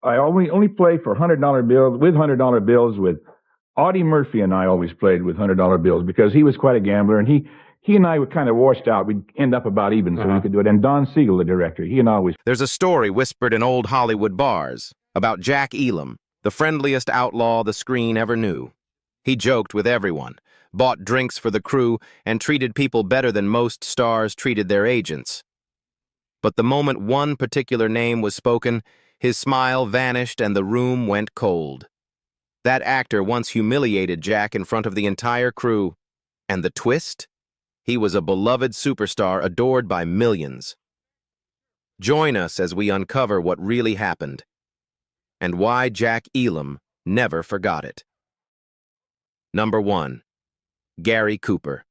I only played for $100 bills, with $100 bills, with Audie Murphy, and I always played with $100 bills because he was quite a gambler, and he and I were kind of washed out. We'd end up about even, so we could do it. And Don Siegel, the director, he and I always. There's a story whispered in old Hollywood bars about Jack Elam, the friendliest outlaw the screen ever knew. He joked with everyone, bought drinks for the crew, and treated people better than most stars treated their agents. But the moment one particular name was spoken, his smile vanished and the room went cold. That actor once humiliated Jack in front of the entire crew. And the twist? He was a beloved superstar adored by millions. Join us as we uncover what really happened and why Jack Elam never forgot it. Number 1. Gary Cooper.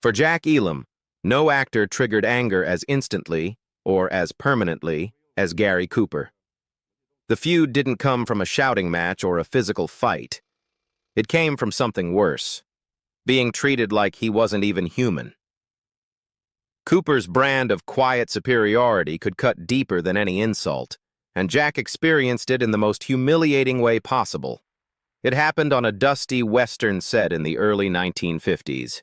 For Jack Elam, no actor triggered anger as instantly, or as permanently, as Gary Cooper. The feud didn't come from a shouting match or a physical fight. It came from something worse, being treated like he wasn't even human. Cooper's brand of quiet superiority could cut deeper than any insult, and Jack experienced it in the most humiliating way possible. It happened on a dusty Western set in the early 1950s.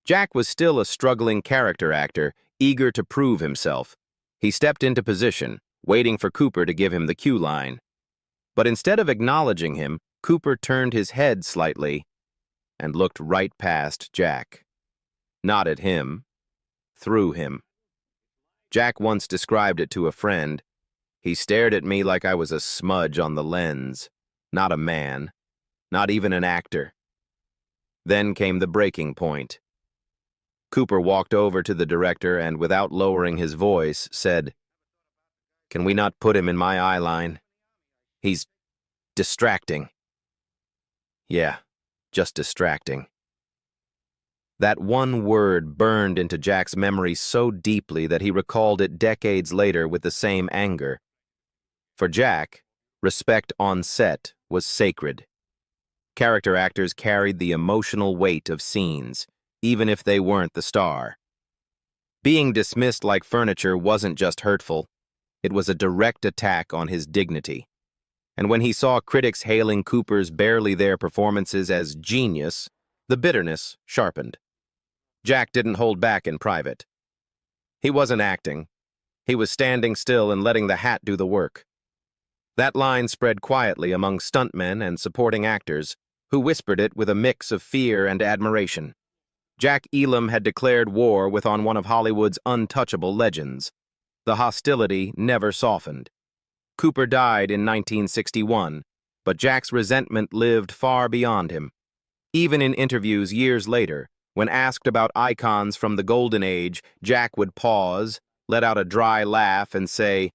Jack was still a struggling character actor, eager to prove himself. He stepped into position, waiting for Cooper to give him the cue line. But instead of acknowledging him, Cooper turned his head slightly and looked right past Jack. Not at him, through him. Jack once described it to a friend. He stared at me like I was a smudge on the lens, not a man, not even an actor. Then came the breaking point. Cooper walked over to the director and, without lowering his voice, said, "Can we not put him in my eye line? He's distracting." Yeah, just distracting. That one word burned into Jack's memory so deeply that he recalled it decades later with the same anger. For Jack, respect on set was sacred. Character actors carried the emotional weight of scenes, even if they weren't the star. Being dismissed like furniture wasn't just hurtful, it was a direct attack on his dignity. And when he saw critics hailing Cooper's barely there performances as genius, the bitterness sharpened. Jack didn't hold back in private. He wasn't acting. He was standing still and letting the hat do the work. That line spread quietly among stuntmen and supporting actors, who whispered it with a mix of fear and admiration. Jack Elam had declared war on one of Hollywood's untouchable legends. The hostility never softened. Cooper died in 1961, but Jack's resentment lived far beyond him. Even in interviews years later, when asked about icons from the Golden Age, Jack would pause, let out a dry laugh, and say,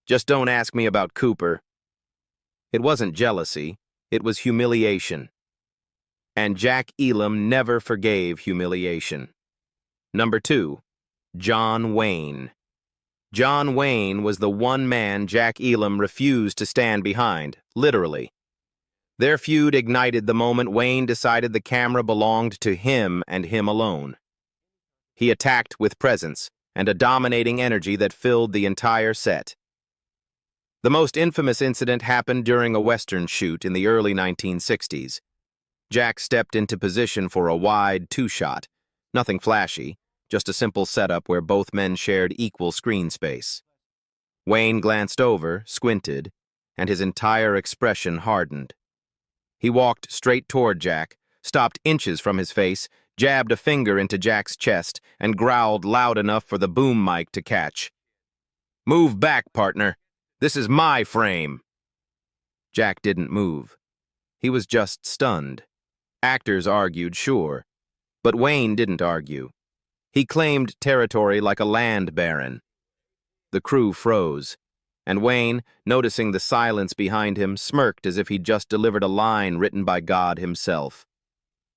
"Just don't ask me about Cooper." It wasn't jealousy, it was humiliation. And Jack Elam never forgave humiliation. Number 2, John Wayne. John Wayne was the one man Jack Elam refused to stand behind, literally. Their feud ignited the moment Wayne decided the camera belonged to him and him alone. He attacked with presence and a dominating energy that filled the entire set. The most infamous incident happened during a Western shoot in the early 1960s. Jack stepped into position for a wide two-shot, nothing flashy, just a simple setup where both men shared equal screen space. Wayne glanced over, squinted, and his entire expression hardened. He walked straight toward Jack, stopped inches from his face, jabbed a finger into Jack's chest, and growled loud enough for the boom mic to catch. "Move back, partner. This is my frame." Jack didn't move. He was just stunned. Actors argued, sure, but Wayne didn't argue. He claimed territory like a land baron. The crew froze, and Wayne, noticing the silence behind him, smirked as if he'd just delivered a line written by God himself.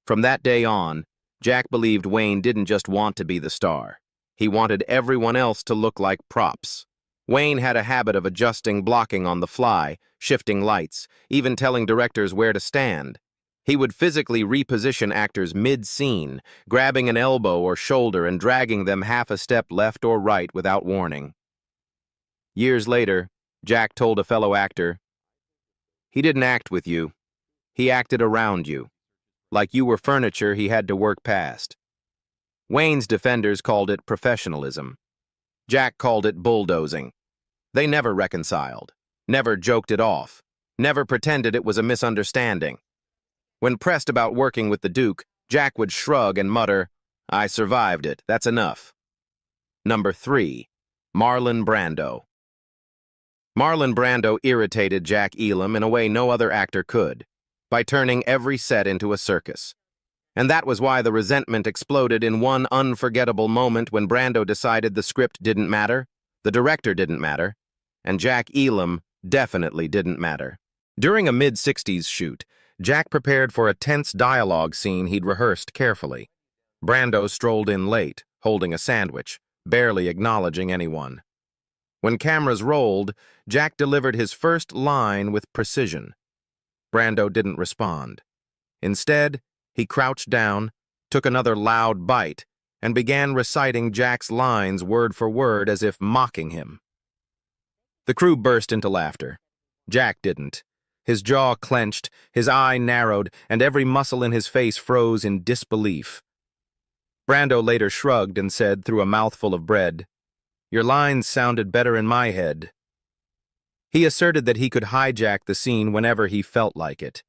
From that day on, Jack believed Wayne didn't just want to be the star. He wanted everyone else to look like props. Wayne had a habit of adjusting blocking on the fly, shifting lights, even telling directors where to stand. He would physically reposition actors mid-scene, grabbing an elbow or shoulder and dragging them half a step left or right without warning. Years later, Jack told a fellow actor, "He didn't act with you. He acted around you. Like you were furniture he had to work past." Wayne's defenders called it professionalism. Jack called it bulldozing. They never reconciled, never joked it off, never pretended it was a misunderstanding. When pressed about working with the Duke, Jack would shrug and mutter, "I survived it, that's enough." Number 3. Marlon Brando. Marlon Brando irritated Jack Elam in a way no other actor could, by turning every set into a circus. And that was why the resentment exploded in one unforgettable moment when Brando decided the script didn't matter, the director didn't matter, and Jack Elam definitely didn't matter. During a mid-60s shoot, Jack prepared for a tense dialogue scene he'd rehearsed carefully. Brando strolled in late, holding a sandwich, barely acknowledging anyone. When cameras rolled, Jack delivered his first line with precision. Brando didn't respond. Instead, he crouched down, took another loud bite, and began reciting Jack's lines word for word as if mocking him. The crew burst into laughter. Jack didn't. His jaw clenched, his eye narrowed, and every muscle in his face froze in disbelief. Brando later shrugged and said through a mouthful of bread, "Your lines sounded better in my head." He asserted that he could hijack the scene whenever he felt like it.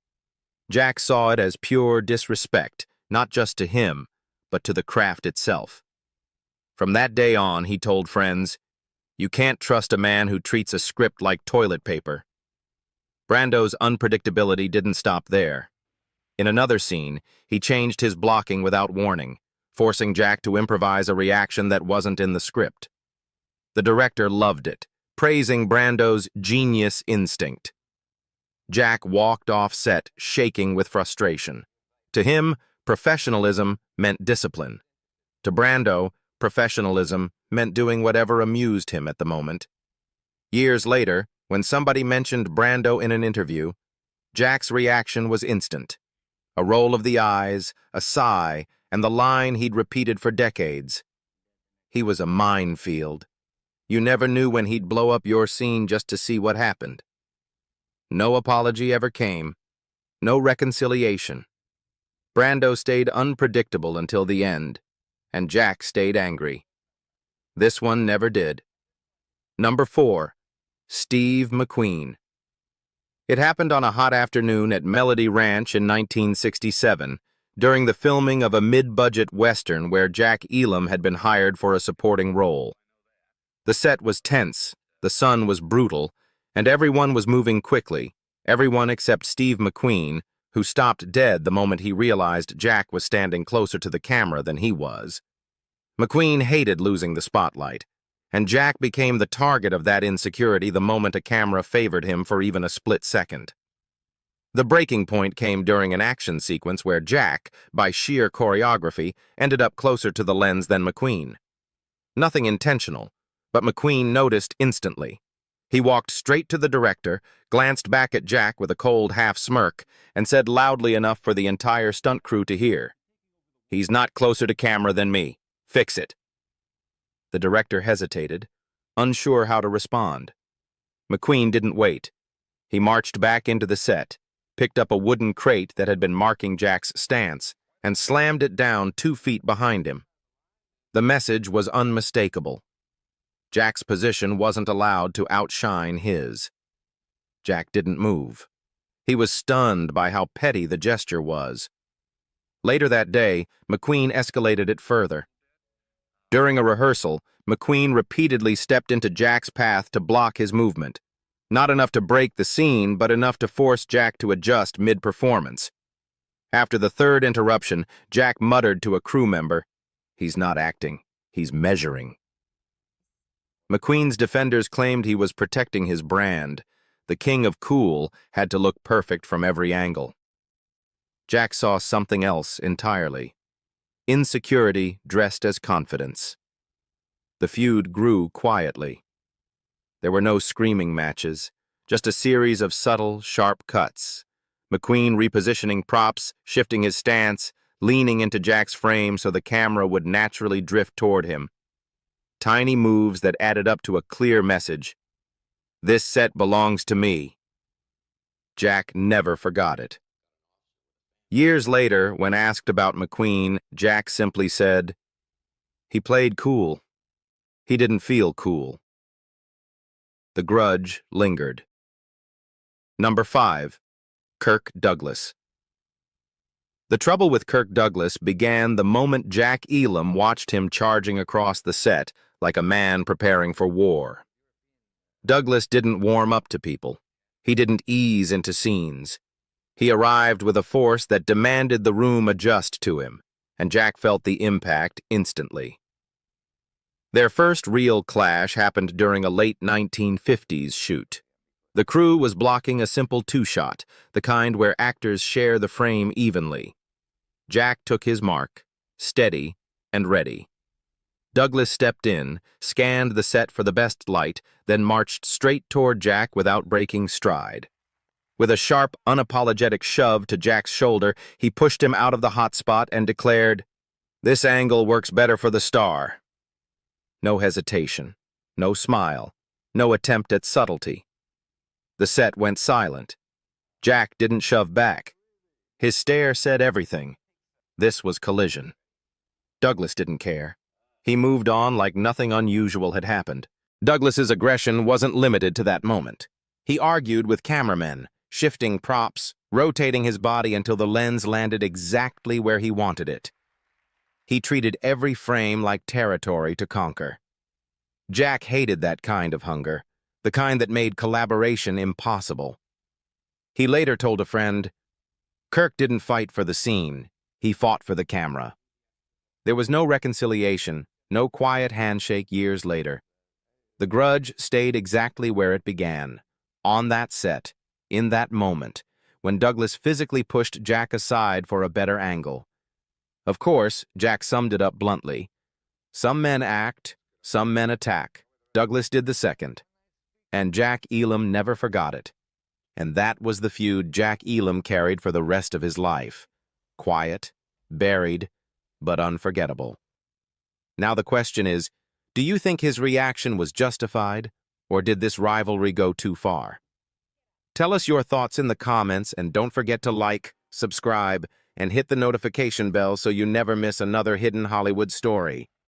Jack saw it as pure disrespect, not just to him, but to the craft itself. From that day on, he told friends, "You can't trust a man who treats a script like toilet paper." Brando's unpredictability didn't stop there. In another scene, he changed his blocking without warning, forcing Jack to improvise a reaction that wasn't in the script. The director loved it, praising Brando's genius instinct. Jack walked off set, shaking with frustration. To him, professionalism meant discipline. To Brando, professionalism meant doing whatever amused him at the moment. Years later, when somebody mentioned Brando in an interview, Jack's reaction was instant. A roll of the eyes, a sigh, and the line he'd repeated for decades. He was a minefield. You never knew when he'd blow up your scene just to see what happened. No apology ever came. No reconciliation. Brando stayed unpredictable until the end, and Jack stayed angry. This one never did. Number 4. Steve McQueen. It happened on a hot afternoon at Melody Ranch in 1967, during the filming of a mid-budget Western where Jack Elam had been hired for a supporting role. The set was tense, the sun was brutal, and everyone was moving quickly, everyone except Steve McQueen, who stopped dead the moment he realized Jack was standing closer to the camera than he was. McQueen hated losing the spotlight, and Jack became the target of that insecurity the moment a camera favored him for even a split second. The breaking point came during an action sequence where Jack, by sheer choreography, ended up closer to the lens than McQueen. Nothing intentional, but McQueen noticed instantly. He walked straight to the director, glanced back at Jack with a cold half-smirk, and said loudly enough for the entire stunt crew to hear, "He's not closer to camera than me. Fix it." The director hesitated, unsure how to respond. McQueen didn't wait. He marched back into the set, picked up a wooden crate that had been marking Jack's stance, and slammed it down 2 feet behind him. The message was unmistakable. Jack's position wasn't allowed to outshine his. Jack didn't move. He was stunned by how petty the gesture was. Later that day, McQueen escalated it further. During a rehearsal, McQueen repeatedly stepped into Jack's path to block his movement. Not enough to break the scene, but enough to force Jack to adjust mid-performance. After the third interruption, Jack muttered to a crew member, "He's not acting, he's measuring." McQueen's defenders claimed he was protecting his brand. The king of cool had to look perfect from every angle. Jack saw something else entirely. Insecurity dressed as confidence. The feud grew quietly. There were no screaming matches, just a series of subtle, sharp cuts. McQueen repositioning props, shifting his stance, leaning into Jack's frame so the camera would naturally drift toward him. Tiny moves that added up to a clear message. "This set belongs to me." Jack never forgot it. Years later, when asked about McQueen, Jack simply said, "He played cool. He didn't feel cool." The grudge lingered. Number 5. Kirk Douglas. The trouble with Kirk Douglas began the moment Jack Elam watched him charging across the set like a man preparing for war. Douglas didn't warm up to people. He didn't ease into scenes. He arrived with a force that demanded the room adjust to him, and Jack felt the impact instantly. Their first real clash happened during a late 1950s shoot. The crew was blocking a simple two-shot, the kind where actors share the frame evenly. Jack took his mark, steady and ready. Douglas stepped in, scanned the set for the best light, then marched straight toward Jack without breaking stride. With a sharp, unapologetic shove to Jack's shoulder, he pushed him out of the hot spot and declared, "This angle works better for the star." No hesitation, no smile, no attempt at subtlety. The set went silent. Jack didn't shove back. His stare said everything. This was collision. Douglas didn't care. He moved on like nothing unusual had happened. Douglas's aggression wasn't limited to that moment. He argued with cameramen, shifting props, rotating his body until the lens landed exactly where he wanted it. He treated every frame like territory to conquer. Jack hated that kind of hunger, the kind that made collaboration impossible. He later told a friend, "Kirk didn't fight for the scene, he fought for the camera." There was no reconciliation, no quiet handshake years later. The grudge stayed exactly where it began, on that set, in that moment, when Douglas physically pushed Jack aside for a better angle. Of course, Jack summed it up bluntly. Some men act, some men attack. Douglas did the second. And Jack Elam never forgot it. And that was the feud Jack Elam carried for the rest of his life. Quiet, buried, but unforgettable. Now the question is, do you think his reaction was justified, or did this rivalry go too far? Tell us your thoughts in the comments, and don't forget to like, subscribe, and hit the notification bell so you never miss another hidden Hollywood story.